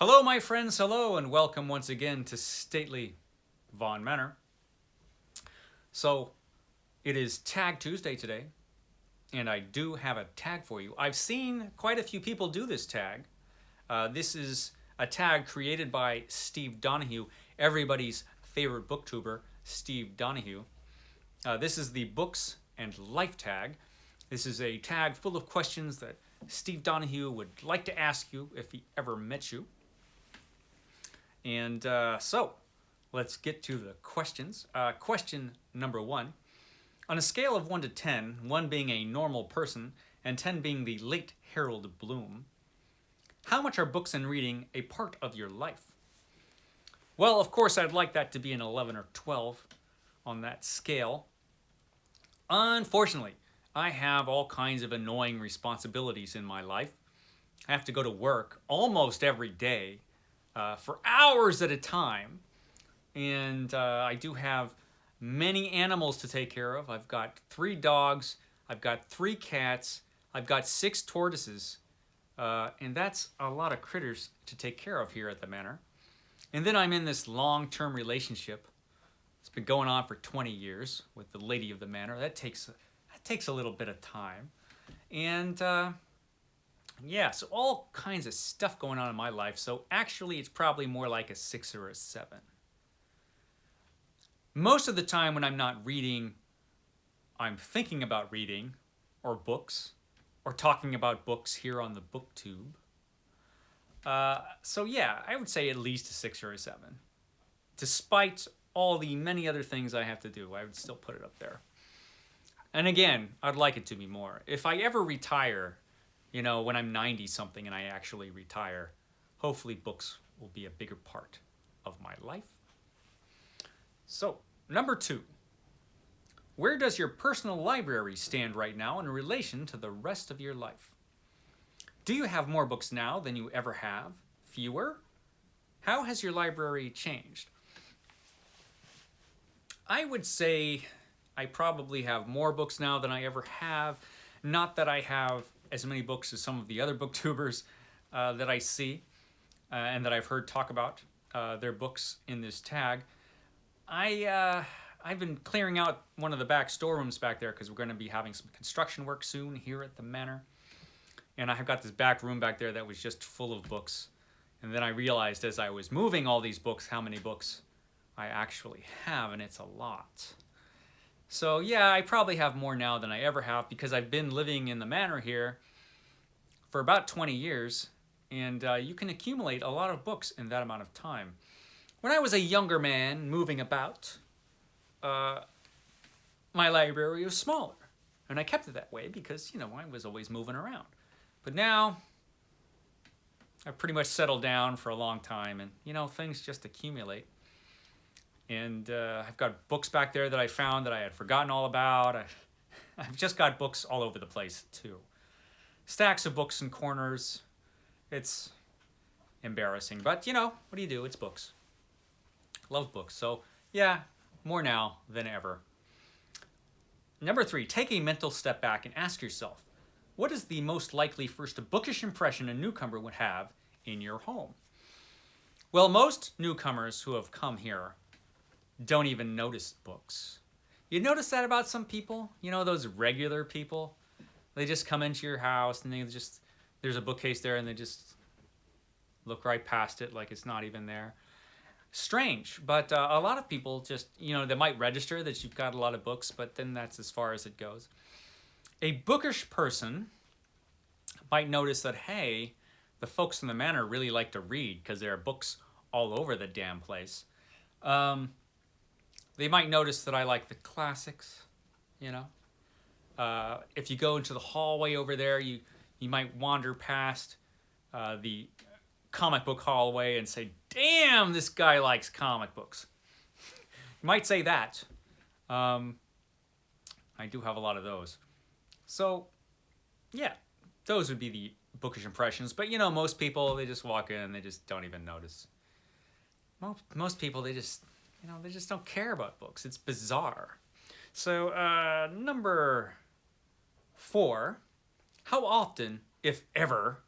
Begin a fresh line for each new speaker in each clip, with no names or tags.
Hello, my friends, hello, and welcome once again to stately Vaughan Manor. So, it is Tag Tuesday today, and I do have a tag for you. I've seen quite a few people do this tag. This is a tag created by Steve Donoghue, everybody's favorite booktuber, Steve Donoghue. This is the Books and Life tag. This is a tag full of questions that Steve Donoghue would like to ask you if he ever met you. And so, let's get to the questions. Question number 1. On a scale of 1 to 10, 1 being a normal person and 10 being the late Harold Bloom, how much are books and reading a part of your life? Well, of course, I'd like that to be an 11 or 12 on that scale. Unfortunately, I have all kinds of annoying responsibilities in my life. I have to go to work almost every day for hours at a time. And I do have many animals to take care of. I've got 3 dogs, I've got 3 cats, I've got 6 tortoises. And that's a lot of critters to take care of here at the manor. And then I'm in this long-term relationship. It's been going on for 20 years with the lady of the manor. That takes a little bit of time. And yeah, so all kinds of stuff going on in my life. So actually, it's probably more like a 6 or a 7. Most of the time when I'm not reading, I'm thinking about reading, or books, or talking about books here on the BookTube. So yeah, I would say at least a 6 or a 7. Despite all the many other things I have to do, I would still put it up there. And again, I'd like it to be more. If I ever retire, when I'm 90 something and I actually retire, hopefully books will be a bigger part of my life. So, number 2. Where does your personal library stand right now in relation to the rest of your life? Do you have more books now than you ever have? Fewer? How has your library changed? I would say I probably have more books now than I ever have. Not that I have as many books as some of the other booktubers that I see and that I've heard talk about their books in this tag. I've been clearing out one of the back storerooms back there because we're going to be having some construction work soon here at the manor. And I have got this back room back there that was just full of books. And then I realized as I was moving all these books how many books I actually have, and it's a lot. So yeah, I probably have more now than I ever have because I've been living in the manor here for about 20 years, and you can accumulate a lot of books in that amount of time. When I was a younger man moving about, my library was smaller, and I kept it that way because, I was always moving around. But now, I've pretty much settled down for a long time, and, things just accumulate. And I've got books back there that I found that I had forgotten all about. I've just got books all over the place, too. Stacks of books in corners. It's embarrassing. But, what do you do? It's books. Love books. So, yeah, more now than ever. Number 3, take a mental step back and ask yourself, what is the most likely first bookish impression a newcomer would have in your home? Well, most newcomers who have come here don't even notice books. You notice that about some people? Those regular people? They just come into your house and there's a bookcase there and they just look right past it like it's not even there. Strange, but a lot of people just, they might register that you've got a lot of books, but then that's as far as it goes. A bookish person might notice that, hey, the folks in the manor really like to read because there are books all over the damn place. They might notice that I like the classics, If you go into the hallway over there, you might wander past the comic book hallway and say, damn, this guy likes comic books. You might say that. I do have a lot of those. So, yeah, those would be the bookish impressions. But, most people, they just walk in and they just don't even notice. Most people, they just don't care about books. It's bizarre. So, number 4, how often, if ever,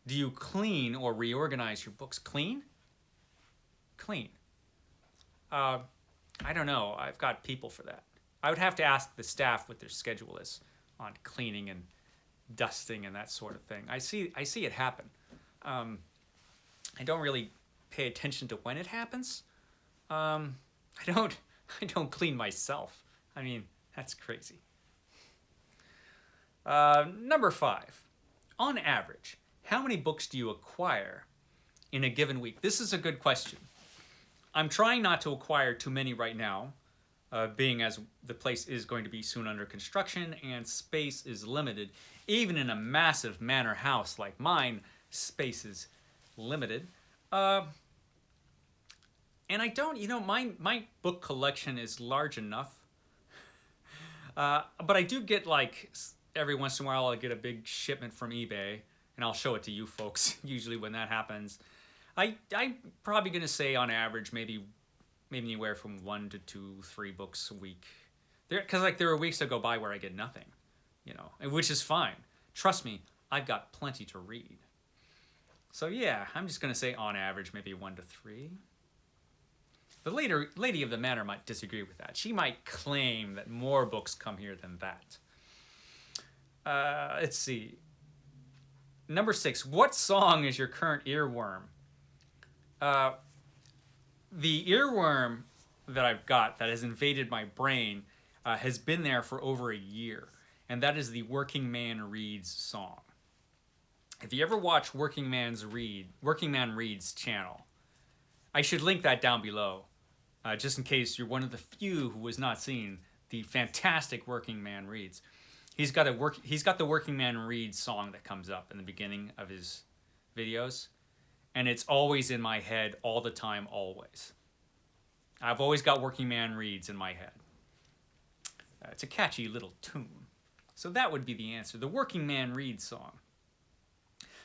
Do you clean or reorganize your books? Clean? Clean. I don't know. I've got people for that. I would have to ask the staff what their schedule is on cleaning and dusting and that sort of thing. I see it happen. I don't really pay attention to when it happens. I don't clean myself. I mean, that's crazy. Number 5. On average, how many books do you acquire in a given week? This is a good question. I'm trying not to acquire too many right now, being as the place is going to be soon under construction and space is limited. Even in a massive manor house like mine, space is limited. And I don't, my book collection is large enough. But I do get, like, every once in a while I'll get a big shipment from eBay, and I'll show it to you folks, usually when that happens. I'm probably going to say on average maybe anywhere from 1 to 2, 3 books a week. Because there are weeks that go by where I get nothing, which is fine. Trust me, I've got plenty to read. So yeah, I'm just going to say on average maybe 1 to 3. The lady of the manor might disagree with that. She might claim that more books come here than that. Let's see. Number 6, what song is your current earworm? The earworm that I've got that has invaded my brain has been there for over a year, and that is the Working Man Reads song. If you ever watch Working Man Reads channel, I should link that down below, just in case you're one of the few who has not seen the fantastic Working Man Reads. He's got the Working Man Reads song that comes up in the beginning of his videos. And it's always in my head all the time, always. I've always got Working Man Reads in my head. It's a catchy little tune. So that would be the answer, the Working Man Reads song.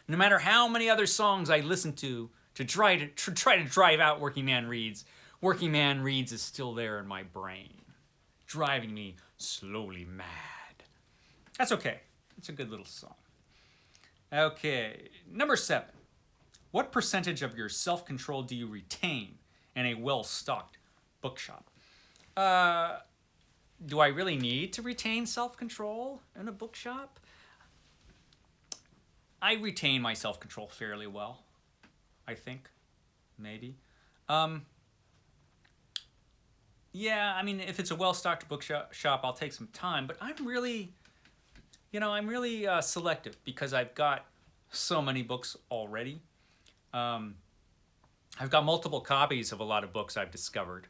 No matter how many other songs I listen to try to drive out Working Man Reads is still there in my brain, driving me slowly mad. That's okay. It's a good little song. Okay, number 7. What percentage of your self-control do you retain in a well-stocked bookshop? Do I really need to retain self-control in a bookshop? I retain my self-control fairly well, I think, maybe. Yeah, I mean, if it's a well-stocked bookshop, I'll take some time, but I'm really selective because I've got so many books already. I've got multiple copies of a lot of books I've discovered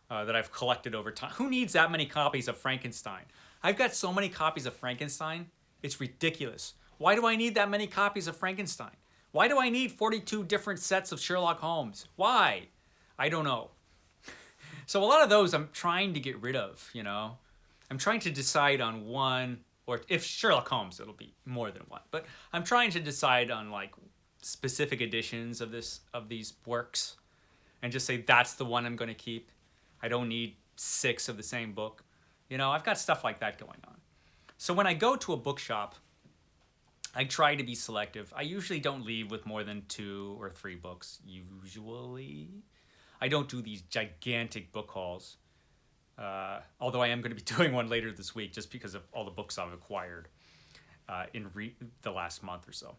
that I've collected over time. Who needs that many copies of Frankenstein? I've got so many copies of Frankenstein, it's ridiculous. Why do I need that many copies of Frankenstein? Why do I need 42 different sets of Sherlock Holmes? Why? I don't know. So a lot of those I'm trying to get rid of, I'm trying to decide on one, or if Sherlock Holmes, it'll be more than one. But I'm trying to decide on, like, specific editions of these works and just say that's the one I'm going to keep. I don't need 6 of the same book. I've got stuff like that going on. So when I go to a bookshop, I try to be selective. I usually don't leave with more than 2 or 3 books, usually. I don't do these gigantic book hauls, although I am going to be doing one later this week just because of all the books I've acquired in the last month or so.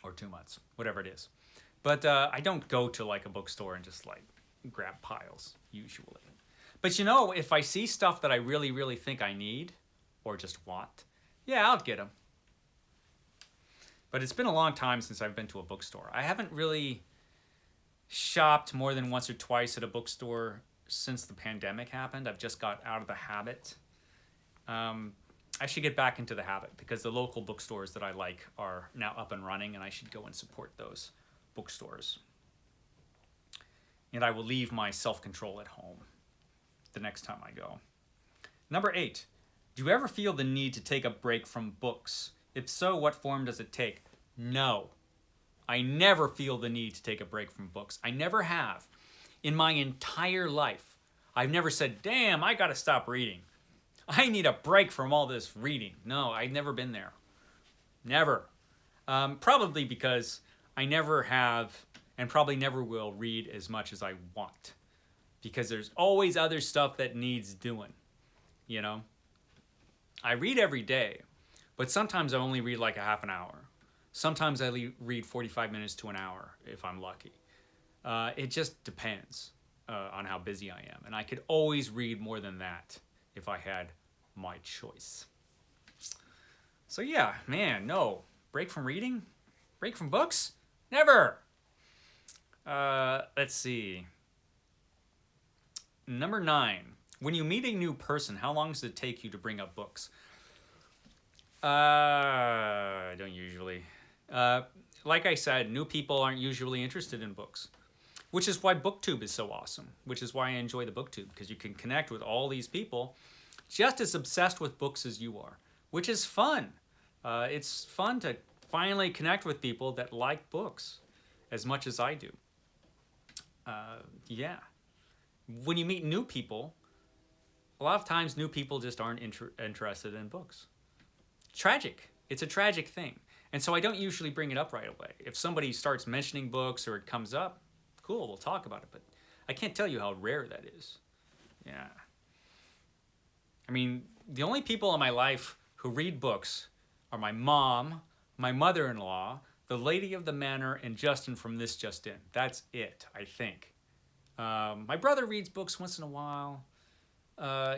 Or 2 months, whatever it is. But I don't go to, like, a bookstore and just, like, grab piles, usually. But, if I see stuff that I really, really think I need or just want, yeah, I'll get them. But it's been a long time since I've been to a bookstore. I haven't really shopped more than once or twice at a bookstore since the pandemic happened. I've just got out of the habit. I should get back into the habit because the local bookstores that I like are now up and running, and I should go and support those bookstores. And I will leave my self-control at home the next time I go. Number 8, do you ever feel the need to take a break from books? If so, what form does it take? No. I never feel the need to take a break from books. I never have. In my entire life, I've never said, damn, I gotta stop reading. I need a break from all this reading. No, I've never been there. Never. Probably because I never have and probably never will read as much as I want. Because there's always other stuff that needs doing, you know? I read every day, but sometimes I only read like a half an hour. Sometimes I read 45 minutes to an hour if I'm lucky. It just depends on how busy I am. And I could always read more than that if I had my choice. So yeah, man, no. Break from reading? Break from books? Never! Let's see. Number 9. When you meet a new person, how long does it take you to bring up books? I don't usually. Like I said, new people aren't usually interested in books, which is why BookTube is so awesome, which is why I enjoy the BookTube, because you can connect with all these people just as obsessed with books as you are, which is fun. It's fun to finally connect with people that like books as much as I do. Yeah. When you meet new people, a lot of times new people just aren't interested in books. Tragic. It's a tragic thing. And so I don't usually bring it up right away. If somebody starts mentioning books or it comes up, cool, we'll talk about it. But I can't tell you how rare that is. Yeah. I mean, the only people in my life who read books are my mom, my mother-in-law, the lady of the manor, and Justin from This Just In. That's it, I think. My brother reads books once in a while.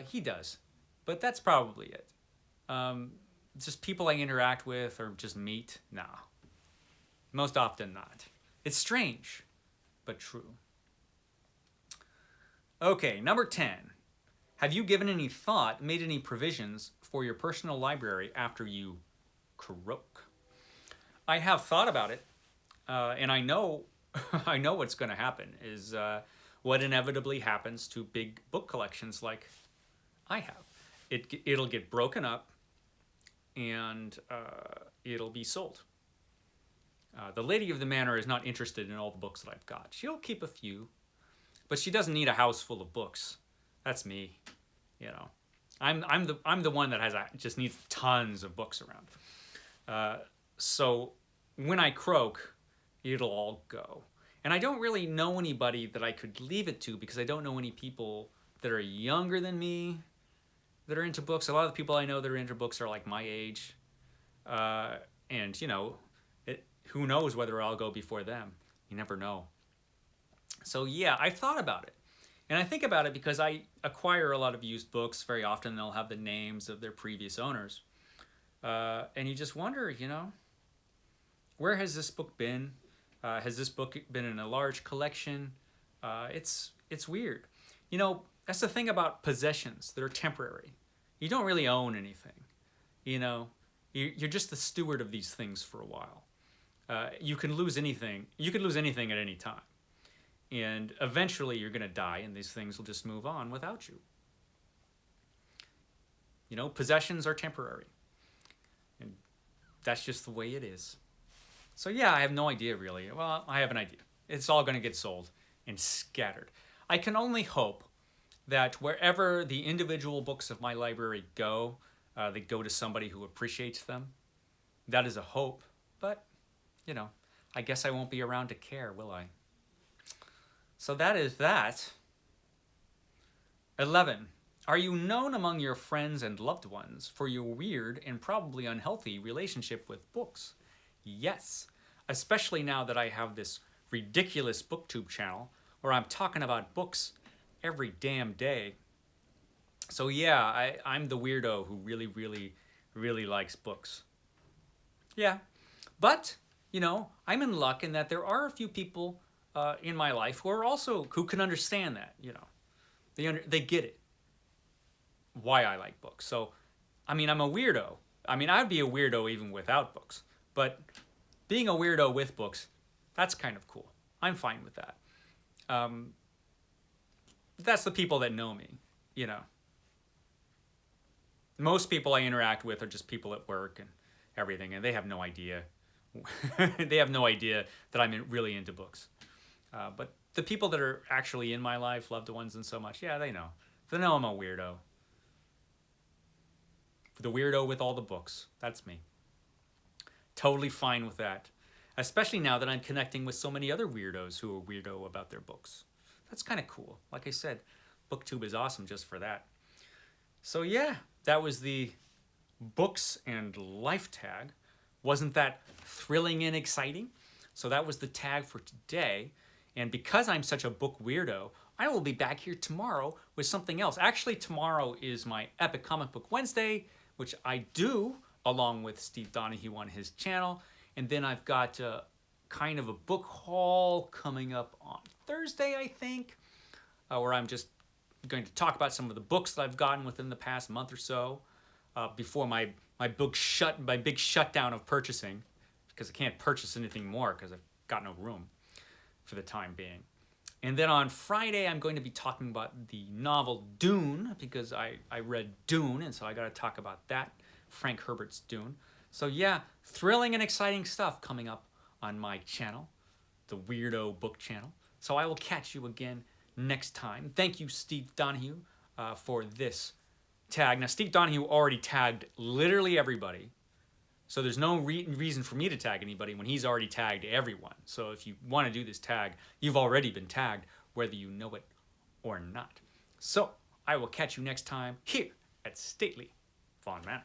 He does. But that's probably it. Just people I interact with or just meet? Nah. Most often not. It's strange, but true. Okay, number 10. Have you given any thought, made any provisions for your personal library after you croak? I have thought about it, and I know I know what's going to happen is what inevitably happens to big book collections like I have. It'll get broken up, and it'll be sold. The lady of the manor is not interested in all the books that I've got. She'll keep a few, but she doesn't need a house full of books. That's me, you know. I'm the one that just needs tons of books around. So when I croak, it'll all go. And I don't really know anybody that I could leave it to because I don't know any people that are younger than me that are into books. A lot of the people I know that are into books are like my age. And, you know, who knows whether I'll go before them. You never know. So, yeah, I've thought about it. And I think about it because I acquire a lot of used books. Very often they'll have the names of their previous owners. And you just wonder, you know, where has this book been? Has this book been in a large collection? It's weird. You know, that's the thing about possessions that are temporary. You don't really own anything. You know, you're just the steward of these things for a while. You can lose anything. You can lose anything at any time. And eventually you're going to die and these things will just move on without you. You know, possessions are temporary. And that's just the way it is. So yeah, I have no idea really. Well, I have an idea. It's all going to get sold and scattered. I can only hope that wherever the individual books of my library go, they go to somebody who appreciates them. That is a hope, but, you know, I guess I won't be around to care, will I? So that is that. 11. Are you known among your friends and loved ones for your weird and probably unhealthy relationship with books? Yes, especially now that I have this ridiculous BookTube channel where I'm talking about books every damn day. So yeah, I'm the weirdo who really likes books. Yeah, but, you know, I'm in luck in that there are a few people in my life who can understand that, you know. They get it, why I like books. So, I mean, I'm a weirdo. I mean, I'd be a weirdo even without books. But being a weirdo with books, that's kind of cool. I'm fine with that. That's the people that know me, you know. Most people I interact with are just people at work and everything, and they have no idea. They have no idea that I'm really into books. But the people that are actually in my life, loved ones and so much, yeah, they know. They know I'm a weirdo. The weirdo with all the books. That's me. Totally fine with that. Especially now that I'm connecting with so many other weirdos who are weirdo about their books. That's kind of cool. Like I said, BookTube is awesome just for that. So yeah, that was the books and life tag. Wasn't that thrilling and exciting? So that was the tag for today. And because I'm such a book weirdo, I will be back here tomorrow with something else. Actually, tomorrow is my Epic Comic Book Wednesday, which I do along with Steve Donoghue on his channel. And then I've got kind of a book haul coming up on Thursday, I think, where I'm just going to talk about some of the books that I've gotten within the past month or so before my big shutdown of purchasing, because I can't purchase anything more because I've got no room for the time being. And then on Friday, I'm going to be talking about the novel Dune, because I read Dune, and so I got to talk about that, Frank Herbert's Dune. So yeah, thrilling and exciting stuff coming up on my channel, the Weirdo Book Channel. So I will catch you again next time. Thank you, Steve Donoghue, for this tag. Now, Steve Donoghue already tagged literally everybody, so there's no reason for me to tag anybody when he's already tagged everyone. So if you want to do this tag, you've already been tagged, whether you know it or not. So I will catch you next time here at Stately Fawn Manor.